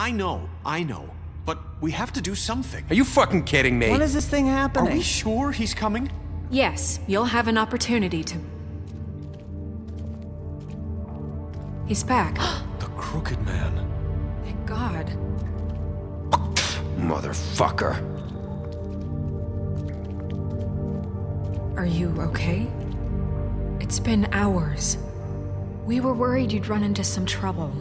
I know. But we have to do something. Are you fucking kidding me? When is this thing happening? Are we sure he's coming? Yes, you'll have an opportunity to... He's back. The Crooked Man. Thank God. Motherfucker. Are you okay? It's been hours. We were worried you'd run into some trouble.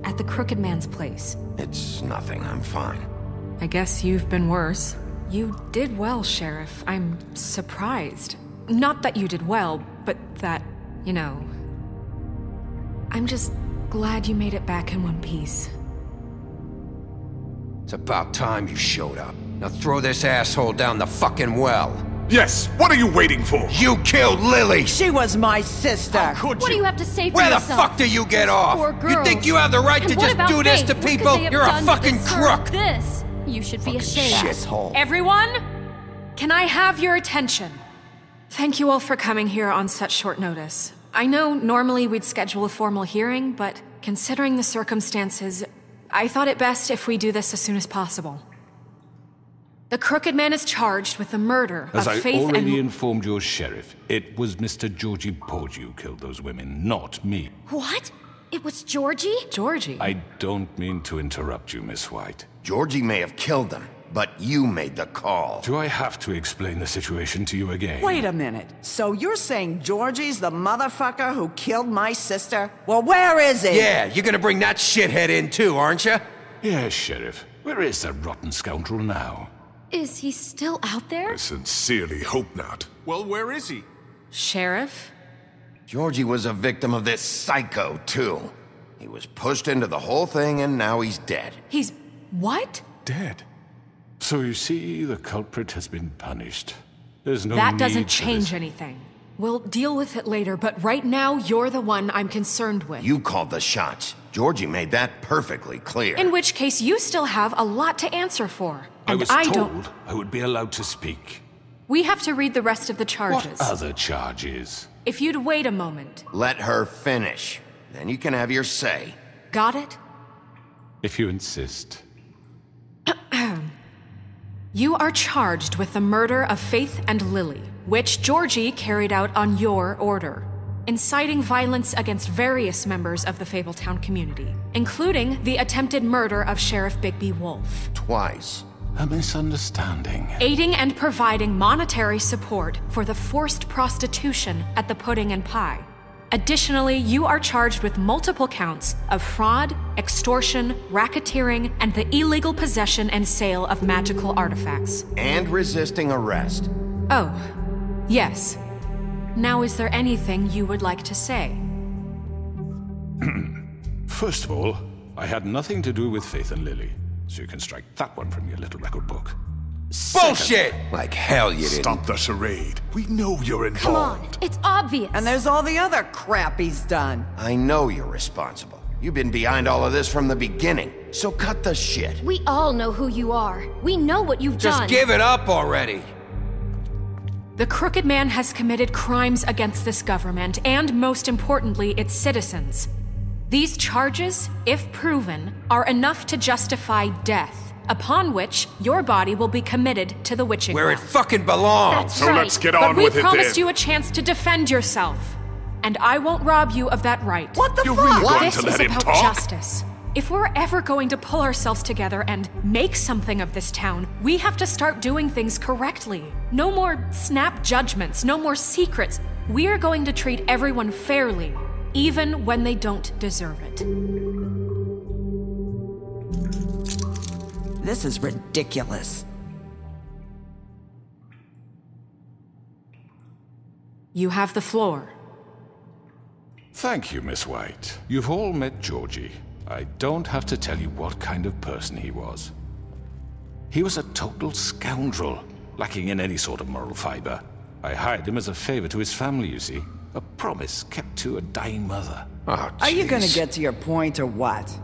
At the Crooked Man's place. It's nothing, I'm fine. I guess you've been worse. You did well, Sheriff. I'm surprised. Not that you did well, but that, you know... I'm just glad you made it back in one piece. It's about time you showed up. Now throw this asshole down the fucking well. Yes, what are you waiting for? You killed Lily! She was my sister! How could What you? do you have to say for Where the yourself? fuck do you get off? Poor You think girls. you have the right And to what just about do this Faith? to What could people? they have You're a done to fucking deserve crook! This. You should be ashamed. Shithole. Everyone, can I have your attention? Thank you all for coming here on such short notice. I know normally we'd schedule a formal hearing, but considering the circumstances, I thought it best if we do this as soon as possible. The Crooked Man is charged with the murder As of I Faith already and... informed your sheriff, it was Mr. Georgie Porgy who killed those women, not me. What? It was Georgie? Georgie? I don't mean to interrupt you, Miss White. Georgie may have killed them, but you made the call. Do I have to explain the situation to you again? Wait a minute. So you're saying Georgie's the motherfucker who killed my sister? Well, where is he? Yeah, you're gonna bring that shithead in too, aren't you? Yes, Sheriff. Where is that rotten scoundrel now? Is he still out there? I sincerely hope not. Well, where is he? Sheriff? Georgie was a victim of this psycho, too. He was pushed into the whole thing and now he's dead. He's... what? Dead. So you see, the culprit has been punished. There's no That need doesn't for change this. anything. We'll deal with it later, but right now, you're the one I'm concerned with. You called the shots. Georgie made that perfectly clear. In which case, you still have a lot to answer for. I And was I told don't... I would be allowed to speak. We have to read the rest of the charges. What other charges? If you'd wait a moment. Let her finish. Then you can have your say. Got it? If you insist. You are charged with the murder of Faith and Lily, which Georgie carried out on your order, inciting violence against various members of the Fabletown community, including the attempted murder of Sheriff Bigby Wolf. Twice. A misunderstanding. Aiding and providing monetary support for the forced prostitution at the Pudding and Pie. Additionally, you are charged with multiple counts of fraud, extortion, racketeering, and the illegal possession and sale of magical artifacts. And resisting arrest. Oh, yes. Now, is there anything you would like to say? First of all, I had nothing to do with Faith and Lily, so you can strike that one from your little record book. Bullshit! Like hell you didn't. Stop the charade. We know you're Come on, involved. it's obvious. And there's all the other crap he's done. I know you're responsible. You've been behind all of this from the beginning. So cut the shit. We all know who you are. We know what you've Just done. give it up already. The Crooked Man has committed crimes against this government and, most importantly, its citizens. These charges, if proven, are enough to justify death, upon which your body will be committed to the witching Where it well. fucking belongs. That's So right. let's get But on we with it promised then. you a chance to defend yourself, and I won't rob you of that right. What the You're fuck? really going This to is let him about talk? justice. If we're ever going to pull ourselves together and make something of this town, we have to start doing things correctly. No more snap judgments, no more secrets. We're going to treat everyone fairly, even when they don't deserve it. This is ridiculous. You have the floor. Thank you, Miss White. You've all met Georgie. I don't have to tell you what kind of person he was. He was a total scoundrel, lacking in any sort of moral fiber. I hired him as a favor to his family, you see. A promise kept to a dying mother. Oh, Are you gonna jeez. get to your point or what?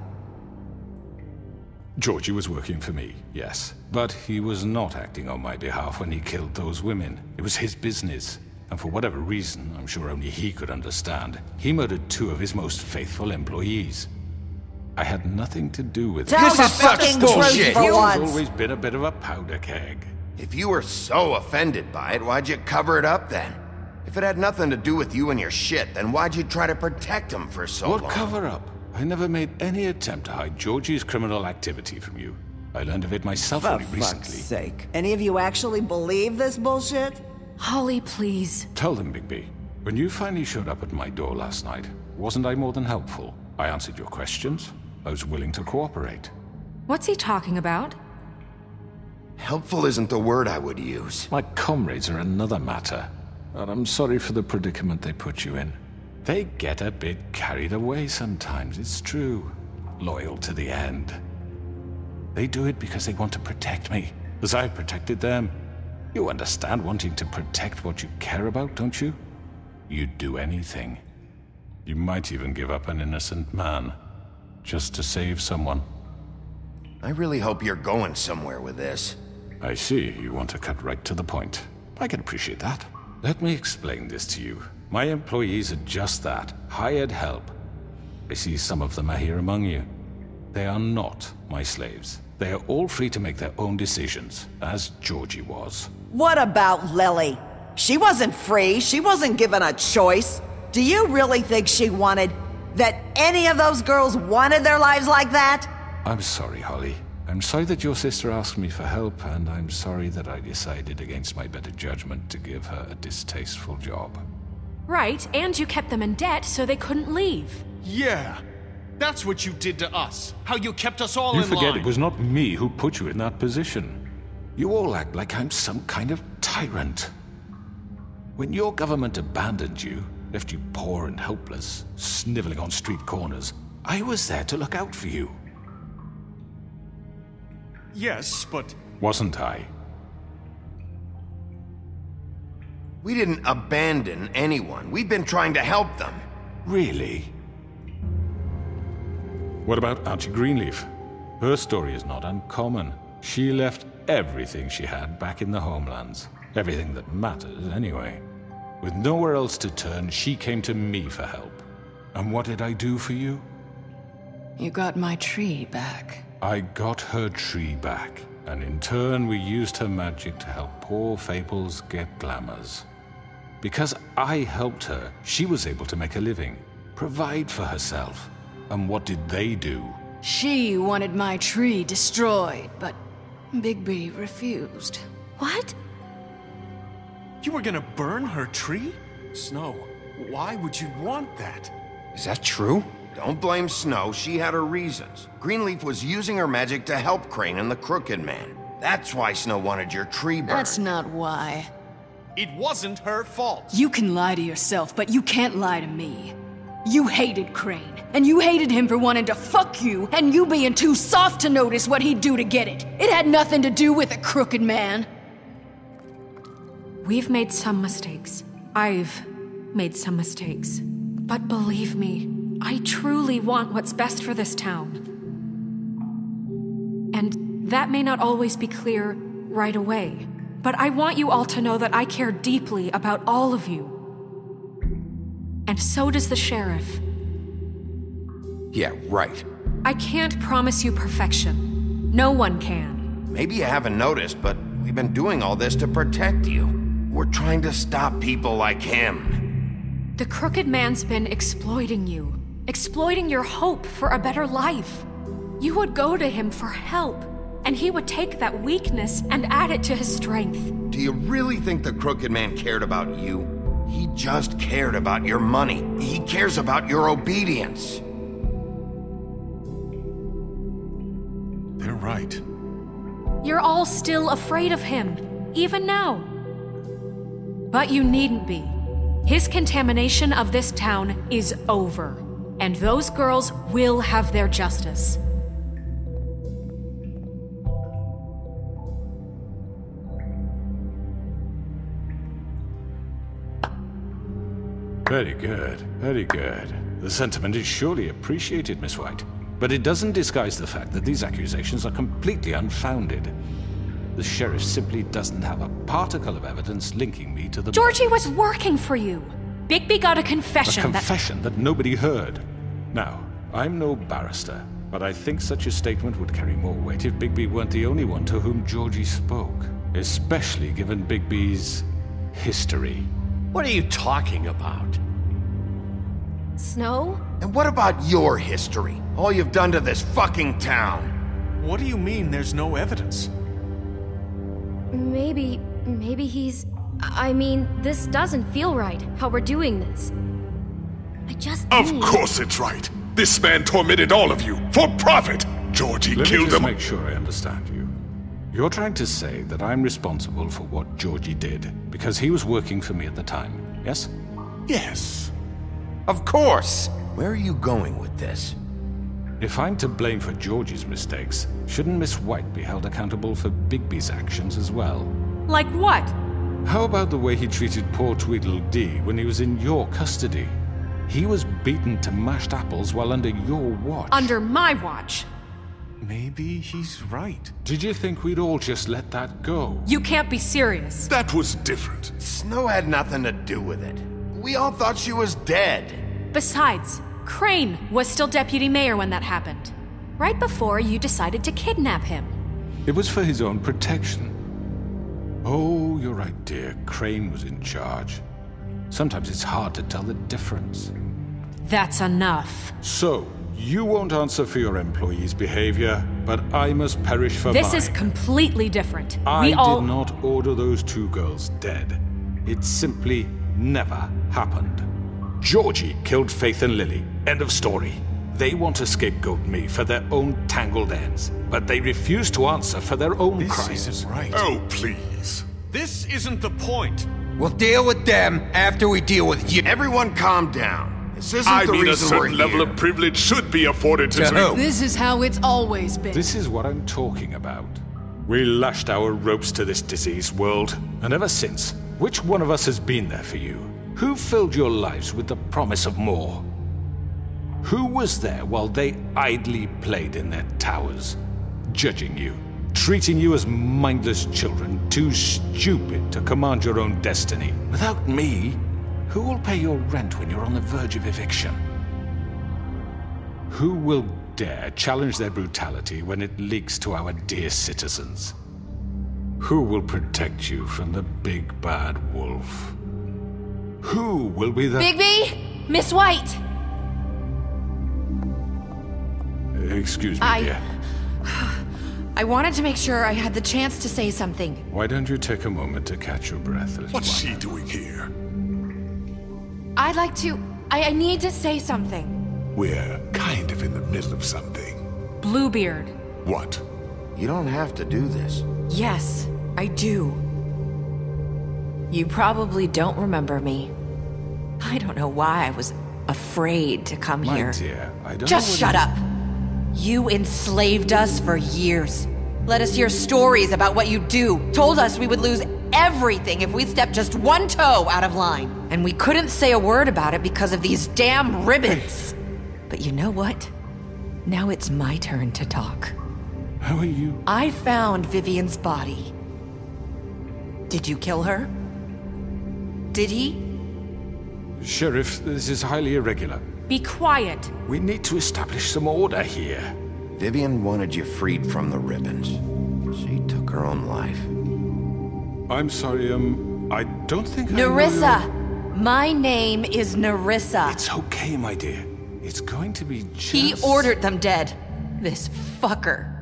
Georgie was working for me, yes. But he was not acting on my behalf when he killed those women. It was his business. And for whatever reason, I'm sure only he could understand, he murdered two of his most faithful employees. I had nothing to do with Tell it. the is such fucking bullshit. truth for You've once. always been a bit of a powder keg. If you were so offended by it, why'd you cover it up then? If it had nothing to do with you and your shit, then why'd you try to protect him for so long? What cover-up? I never made any attempt to hide Georgie's criminal activity from you. I learned of it myself For only fuck's recently. sake. Any of you actually believe this bullshit? Holly, please. Tell them, Bigby. When you finally showed up at my door last night, wasn't I more than helpful? I answered your questions. I was willing to cooperate. What's he talking about? Helpful isn't the word I would use. My comrades are another matter, and I'm sorry for the predicament they put you in. They get a bit carried away sometimes, it's true. Loyal to the end. They do it because they want to protect me, as I've protected them. You understand wanting to protect what you care about, don't you? You'd do anything. You might even give up an innocent man, just to save someone. I really hope you're going somewhere with this. I see you want to cut right to the point. I can appreciate that. Let me explain this to you. My employees are just that, hired help. I see some of them are here among you. They are not my slaves. They are all free to make their own decisions, as Georgie was. What about Lily? She wasn't free. She wasn't given a choice. Do you really think she wanted... that any of those girls wanted their lives like that? I'm sorry, Holly. I'm sorry that your sister asked me for help, and I'm sorry that I decided against my better judgment to give her a distasteful job. Right, and you kept them in debt so they couldn't leave. Yeah. That's what you did to us. How you kept us all You in forget line. it was not me who put you in that position. You all act like I'm some kind of tyrant. When your government abandoned you, left you poor and helpless, sniveling on street corners, I was there to look out for you. Yes, but... Wasn't I? We didn't abandon anyone. We've been trying to help them. Really? What about Auntie Greenleaf? Her story is not uncommon. She left everything she had back in the homelands. Everything that matters, anyway. With nowhere else to turn, she came to me for help. And what did I do for you? You got my tree back. I got her tree back, and in turn we used her magic to help poor Fables get glamours. Because I helped her, she was able to make a living, provide for herself. And what did they do? She wanted my tree destroyed, but Bigby refused. What? You were gonna burn her tree? Snow, why would you want that? Is that true? Don't blame Snow, she had her reasons. Greenleaf was using her magic to help Crane and the Crooked Man. That's why Snow wanted your tree burned. That's not why. It wasn't her fault. You can lie to yourself, but you can't lie to me. You hated Crane, and you hated him for wanting to fuck you, and you being too soft to notice what he'd do to get it. It had nothing to do with the Crooked Man. We've made some mistakes. I've made some mistakes. But believe me, I truly want what's best for this town. And that may not always be clear right away, but I want you all to know that I care deeply about all of you. And so does the sheriff. Yeah, right. I can't promise you perfection. No one can. Maybe you haven't noticed, but we've been doing all this to protect you. We're trying to stop people like him. The Crooked Man's been exploiting you, exploiting your hope for a better life. You would go to him for help, and he would take that weakness and add it to his strength. Do you really think the Crooked Man cared about you? He just cared about your money. He cares about your obedience. They're right. You're all still afraid of him, even now. But you needn't be. His contamination of this town is over, and those girls will have their justice. Very good, very good. The sentiment is surely appreciated, Miss White. But it doesn't disguise the fact that these accusations are completely unfounded. The sheriff simply doesn't have a particle of evidence linking me to the... Georgie was working for you. Bigby got a confession that nobody heard. Now, I'm no barrister, But I think such a statement would carry more weight if Bigby weren't the only one to whom Georgie spoke. Especially given Bigby's history. What are you talking about? Snow? And what about your history? All you've done to this fucking town? What do you mean there's no evidence? Maybe he's... I mean, this doesn't feel right, how we're doing this. I just Of need... course it's right. This man tormented all of you for profit. Georgie killed them. Let me just make sure I understand you. You're trying to say that I'm responsible for what Georgie did because he was working for me at the time, yes? Yes. Of course! Where are you going with this? If I'm to blame for Georgie's mistakes, shouldn't Miss White be held accountable for Bigby's actions as well? Like what? How about the way he treated poor Tweedledee when he was in your custody? He was beaten to mashed apples while under your watch. Under my watch. Maybe he's right. Did you think we'd all just let that go? You can't be serious. That was different. Snow had nothing to do with it. We all thought she was dead. Besides, Crane was still deputy mayor when that happened. Right before you decided to kidnap him. It was for his own protection. Oh, you're right, dear. Crane was in charge. Sometimes it's hard to tell the difference. That's enough. So, you won't answer for your employees' behavior, but I must perish for mine. This is completely different. I We all... did not order those two girls dead. It simply never happened. Georgie killed Faith and Lily. End of story. They want to scapegoat me for their own tangled ends, but they refuse to answer for their own crimes. This isn't right. Oh, please. This isn't the point. We'll deal with them after we deal with you. Everyone calm down. This isn't I the mean, a reason we're certain level here. of privilege should be afforded to who? This is how it's always been. This is what I'm talking about. We lashed our ropes to this diseased world, and ever since, which one of us has been there for you? Who filled your lives with the promise of more? Who was there while they idly played in their towers, judging you, treating you as mindless children, too stupid to command your own destiny? Without me, who will pay your rent when you're on the verge of eviction? Who will dare challenge their brutality when it leaks to our dear citizens? Who will protect you from the big bad wolf? Who will be the... Bigby! Miss White! Excuse me, dear. I wanted to make sure I had the chance to say something. Why don't you take a moment to catch your breath, little What's one? she doing here? I'd like to... I need to say something. We're kind of in the middle of something. Bluebeard. What? You don't have to do this. Yes, I do. You probably don't remember me. I don't know why I was afraid to come My here. dear, I don't Just know shut up! You enslaved us for years. Let us hear stories about what you do. Told us we would lose everything if we stepped just one toe out of line. And we couldn't say a word about it because of these damn ribbons. But you know what? Now it's my turn to talk. How are you? I found Vivian's body. Did you kill her? Did he? Sheriff, this is highly irregular. Be quiet. We need to establish some order here. Vivian wanted you freed from the ribbons. She took her own life. I'm sorry, I don't think Nerissa! My name is Nerissa. It's okay, my dear. It's going to be just... He ordered them dead. This fucker.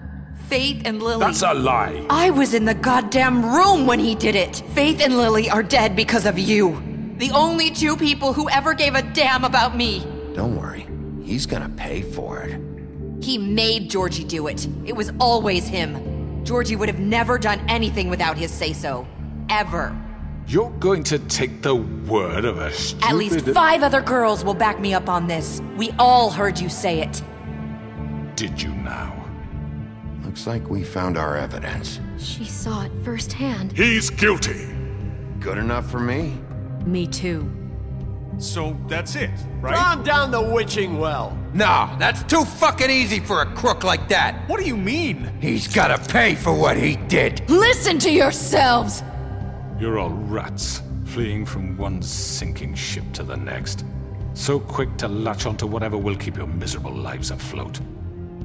Faith and Lily. That's a lie. I was in the goddamn room when he did it. Faith and Lily are dead because of you. The only two people who ever gave a damn about me. Don't worry. He's gonna pay for it. He made Georgie do it. It was always him. Georgie would have never done anything without his say-so. Ever. You're going to take the word of a stupid... At least 5 other girls will back me up on this. We all heard you say it. Did you now? Looks like we found our evidence. She saw it firsthand. He's guilty. Good enough for me. Me too. So that's it, right? Calm down the witching well. No, that's too fucking easy for a crook like that. What do you mean? He's gotta pay for what he did. Listen to yourselves! You're all rats, fleeing from one sinking ship to the next. So quick to latch onto whatever will keep your miserable lives afloat.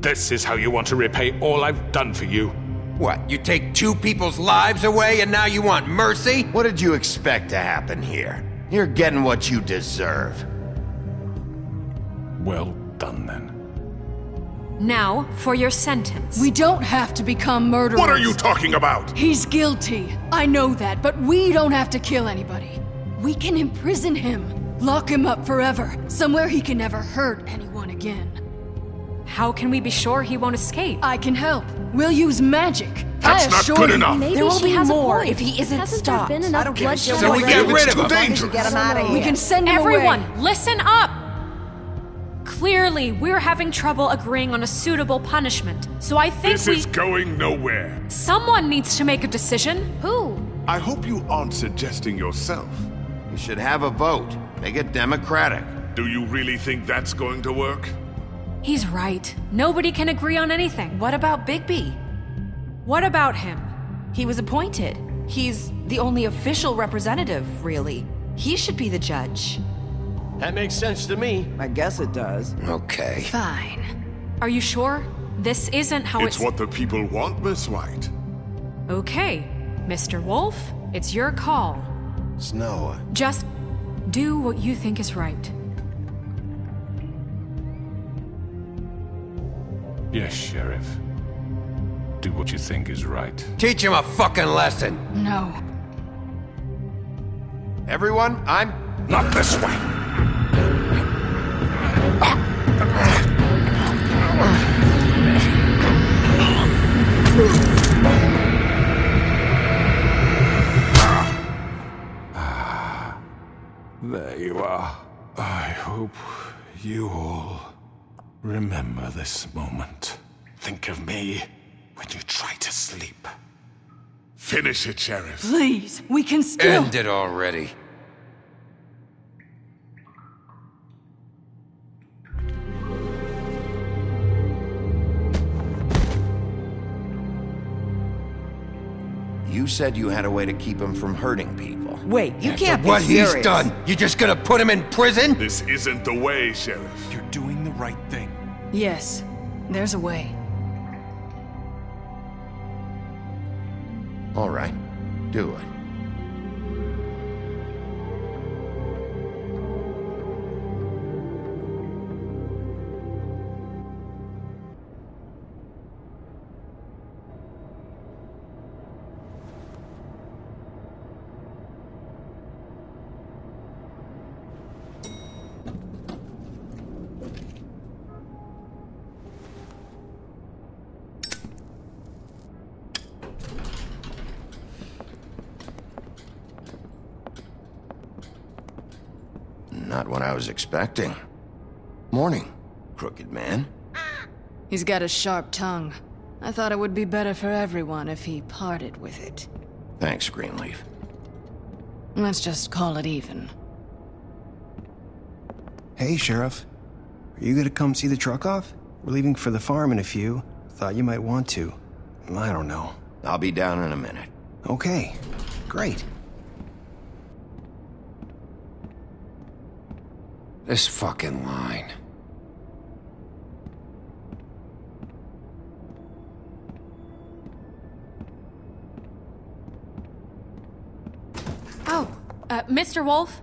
This is how you want to repay all I've done for you? What, you take 2 people's lives away and now you want mercy? What did you expect to happen here? You're getting what you deserve. Well done, then. Now, for your sentence. We don't have to become murderers. What are you talking about? He's guilty. I know that, but we don't have to kill anybody. We can imprison him. Lock him up forever. Somewhere he can never hurt anyone again. How can we be sure he won't escape? I can help. We'll use magic. That's not good enough. Maybe There will she be has a more point. if he isn't Hasn't stopped. there been enough bloodshed So we get rid of him. Dangerous. Get him out of here. We can send him Everyone, away. listen up! Clearly, we're having trouble agreeing on a suitable punishment, so I think This is going nowhere. Someone needs to make a decision. Who? I hope you aren't suggesting yourself. You should have a vote. Make it democratic. Do you really think that's going to work? He's right. Nobody can agree on anything. What about Bigby? What about him? He was appointed. He's the only official representative, really. He should be the judge. That makes sense to me. I guess it does. Okay. Fine. Are you sure? This isn't how It's what the people want, Miss White. Okay, Mr. Wolf, it's your call. Snow, Just do what you think is right. Yes, Sheriff. Do what you think is right. Teach him a fucking lesson. No. everyone, I'm... Not this way! There you are. I hope you all remember this moment. Think of me when you try to sleep. Finish it, Sheriff. Please, we can still... End it already. You said you had a way to keep him from hurting people. Wait, you After can't be what serious. he's done, you just gonna put him in prison? This isn't the way, Sheriff. You're doing the right thing. Yes, there's a way. All right, do it. Not what I was expecting. Morning, crooked man. He's got a sharp tongue. I thought it would be better for everyone if he parted with it. Thanks, Greenleaf. Let's just call it even. Hey, Sheriff. Are you gonna come see the truck off? We're leaving for the farm in a few. Thought you might want to. I don't know. I'll be down in a minute. Okay, great. This fucking line. Oh, Mr. Wolf,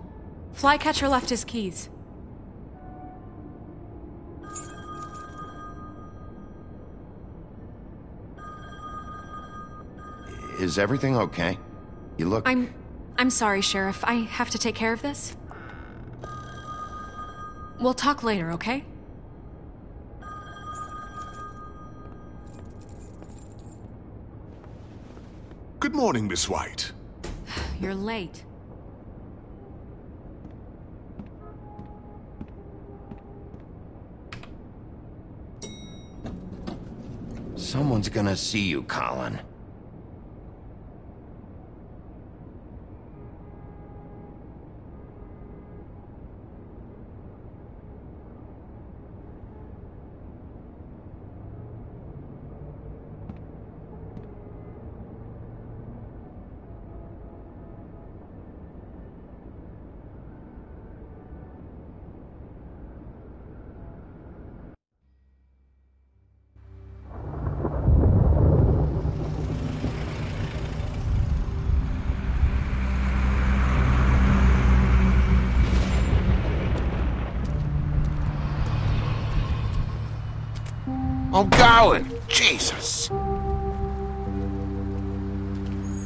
Flycatcher left his keys. Is everything okay? You look... I'm sorry, Sheriff. I have to take care of this. We'll talk later, okay? Good morning, Miss White. You're late. Someone's gonna see you, Colin. I'm going. Jesus.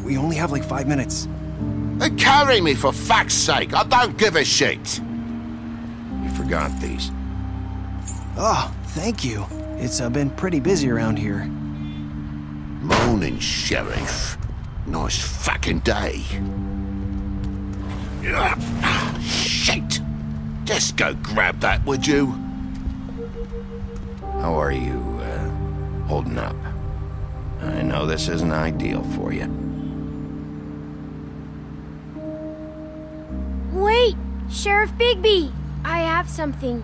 We only have like 5 minutes. Then carry me for fuck's sake. I don't give a shit. You forgot these. Oh, thank you. It's been pretty busy around here. Morning, Sheriff. Nice fucking day. Shit. Just go grab that, would you? How are you, holding up? I know this isn't ideal for you. Wait! Sheriff Bigby! I have something.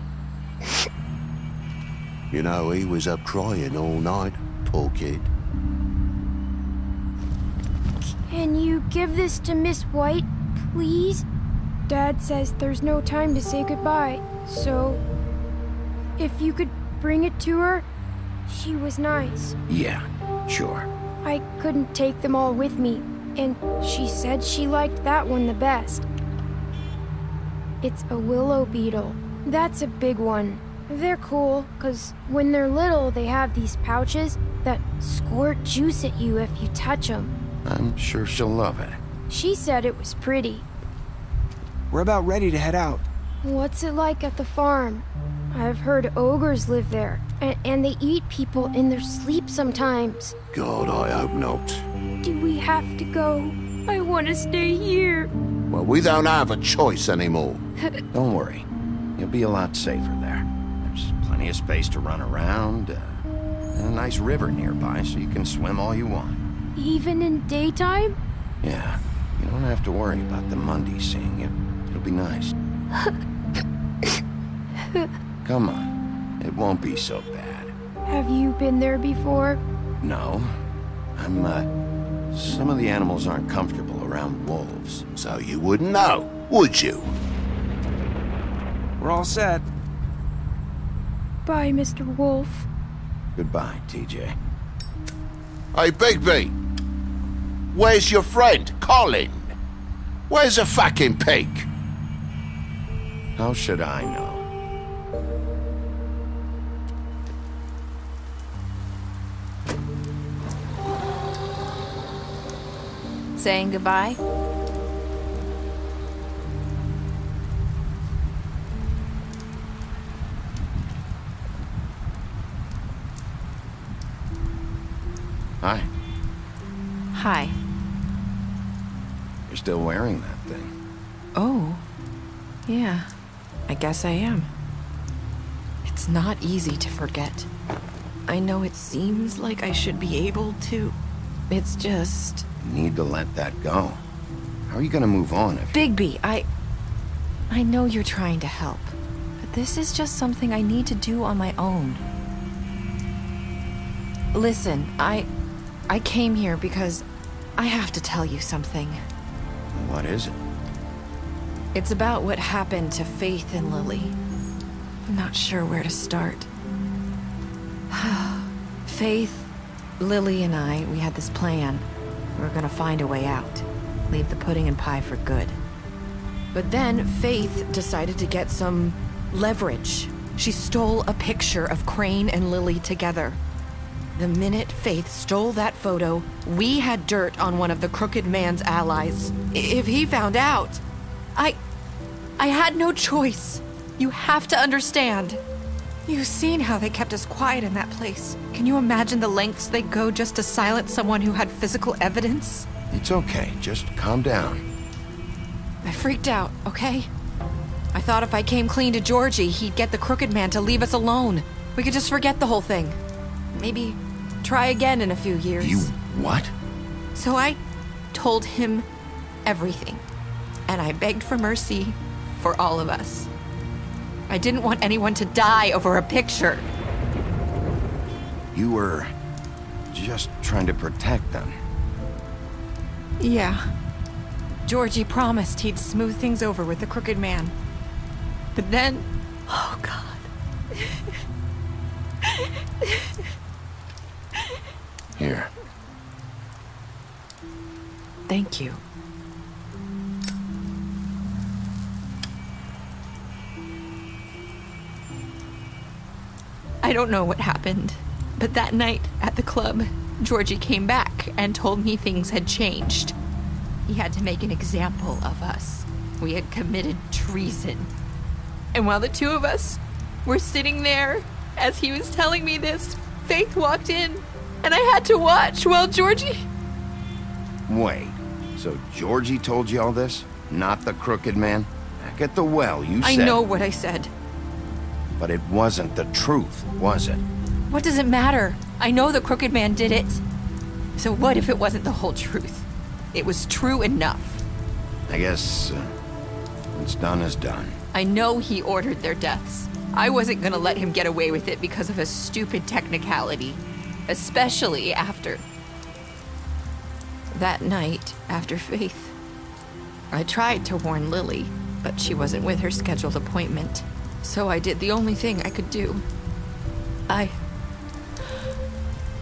You know, he was up crying all night, poor kid. Can you give this to Miss White, please? Dad says there's no time to say goodbye, so... if you could bring it to her, she was nice. Yeah, sure. I couldn't take them all with me, and she said she liked that one the best. It's a willow beetle. That's a big one. They're cool, 'cause when they're little, they have these pouches that squirt juice at you if you touch them. I'm sure she'll love it. She said it was pretty. We're about ready to head out. What's it like at the farm? I've heard ogres live there, and they eat people in their sleep sometimes. God, I hope not. Do we have to go? I want to stay here. Well, we don't have a choice anymore. Don't worry. You'll be a lot safer there. There's plenty of space to run around, and a nice river nearby so you can swim all you want. Even in daytime? Yeah, you don't have to worry about the Monday seeing you. It'll be nice. Come on, it won't be so bad. Have you been there before? No. Some of the animals aren't comfortable around wolves. So you wouldn't know, would you? We're all set. Bye, Mr. Wolf. Goodbye, TJ. Hey, Bigby! Where's your friend, Colin? Where's the fucking pig? How should I know? Saying goodbye? Hi. Hi. You're still wearing that thing. Oh. Yeah. I guess I am. It's not easy to forget. I know it seems like I should be able to. It's just... You need to let that go. How are you gonna move on if... Bigby, I know you're trying to help, but this is just something I need to do on my own. Listen, I came here because I have to tell you something. What is it? It's about what happened to Faith and Lily. I'm not sure where to start. Faith, Lily, and I, we had this plan. We were gonna find a way out. Leave the pudding and pie for good. But then Faith decided to get some leverage. She stole a picture of Crane and Lily together. The minute Faith stole that photo, we had dirt on one of the Crooked Man's allies. If he found out, I had no choice. You have to understand. You've seen how they kept us quiet in that place. Can you imagine the lengths they go just to silence someone who had physical evidence? It's okay, just calm down. I freaked out, okay? I thought if I came clean to Georgie, he'd get the Crooked Man to leave us alone. We could just forget the whole thing. Maybe try again in a few years. You what? So I told him everything. And I begged for mercy for all of us. I didn't want anyone to die over a picture. You were just trying to protect them. Yeah. Georgie promised he'd smooth things over with the Crooked Man. But then... Oh, God. Here. Thank you. I don't know what happened, But that night at the club, Georgie came back and told me things had changed. He had to make an example of us. We had committed treason. And while the two of us were sitting there, as he was telling me this, Faith walked in, and I had to watch while Georgie... Wait, so Georgie told you all this? Not the crooked man? Back at the well, you said... I know what I said. But it wasn't the truth, was it? What does it matter? I know the crooked man did it. So what if it wasn't the whole truth? It was true enough. I guess what's done is done. I know he ordered their deaths. I wasn't gonna let him get away with it because of a stupid technicality. Especially after... that night, after Faith. I tried to warn Lily, but she wasn't with her scheduled appointment. So I did the only thing I could do.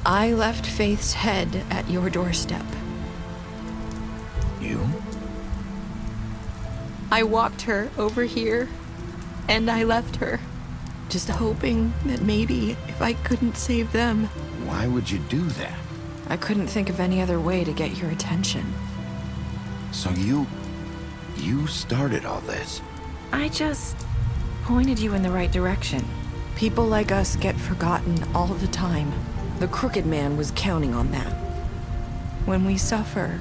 I left Faith's head at your doorstep. You? I walked her over here, and I left her. Just hoping that maybe if I couldn't save them... Why would you do that? I couldn't think of any other way to get your attention. So you started all this? I just pointed you in the right direction. People like us get forgotten all the time. The crooked man was counting on that. When we suffer,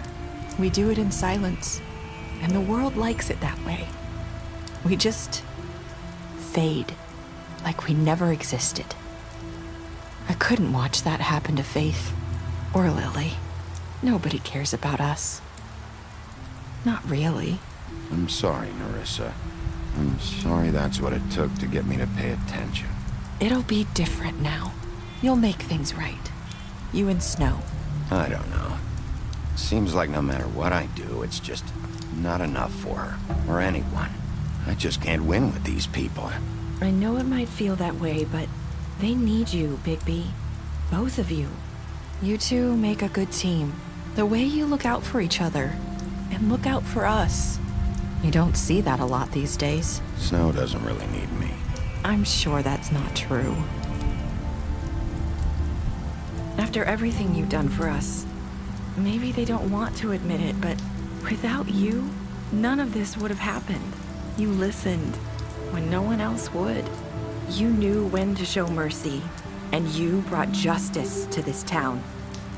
we do it in silence, and the world likes it that way. We just fade, like we never existed. I couldn't watch that happen to Faith, or Lily. Nobody cares about us. Not really. I'm sorry, Nerissa. I'm sorry that's what it took to get me to pay attention. It'll be different now. You'll make things right. You and Snow. I don't know. Seems like no matter what I do, it's just not enough for her, or anyone. I just can't win with these people. I know it might feel that way, but they need you, Bigby. Both of you. You two make a good team. The way you look out for each other, and look out for us. You don't see that a lot these days. Snow doesn't really need me. I'm sure that's not true. After everything you've done for us, maybe they don't want to admit it, but without you, none of this would have happened. You listened when no one else would. You knew when to show mercy, and you brought justice to this town.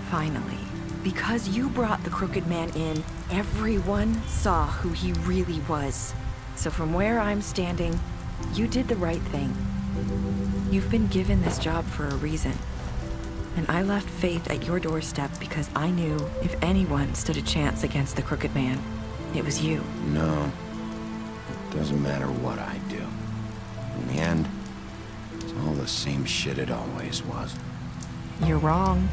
Finally. Because you brought the crooked man in, everyone saw who he really was. So from where I'm standing, you did the right thing. You've been given this job for a reason. And I left Faith at your doorstep because I knew if anyone stood a chance against the crooked man, it was you. No. It doesn't matter what I do. In the end, it's all the same shit it always was. You're wrong.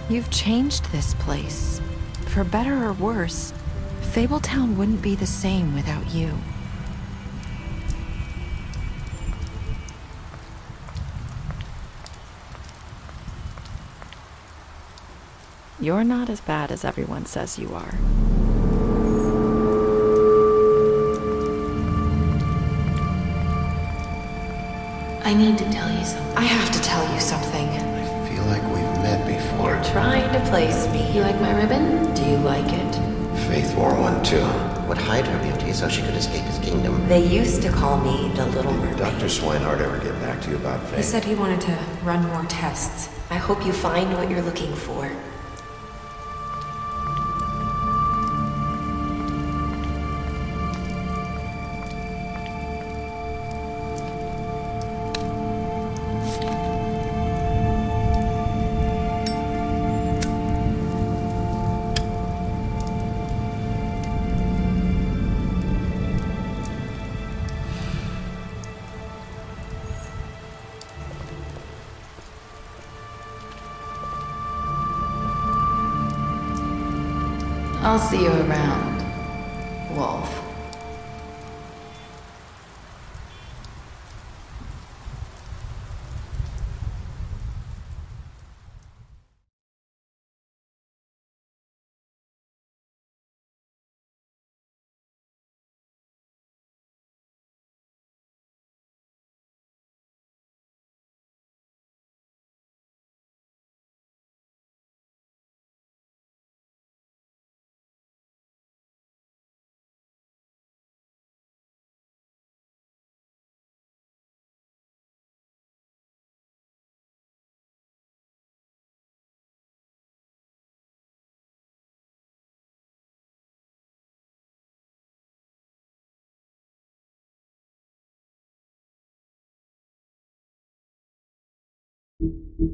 You've changed this place. For better or worse, Fabletown wouldn't be the same without you. You're not as bad as everyone says you are. I need to tell you something. I have to tell you something. I feel like we've met before. You're trying to place me. You like my ribbon? Do you like it? Faith wore one too. Would hide her beauty so she could escape his kingdom. They used to call me the Little Mermaid. Did Dr. Swinehart ever get back to you about Faith? He said he wanted to run more tests. I hope you find what you're looking for. I'll see you around, Wolf. You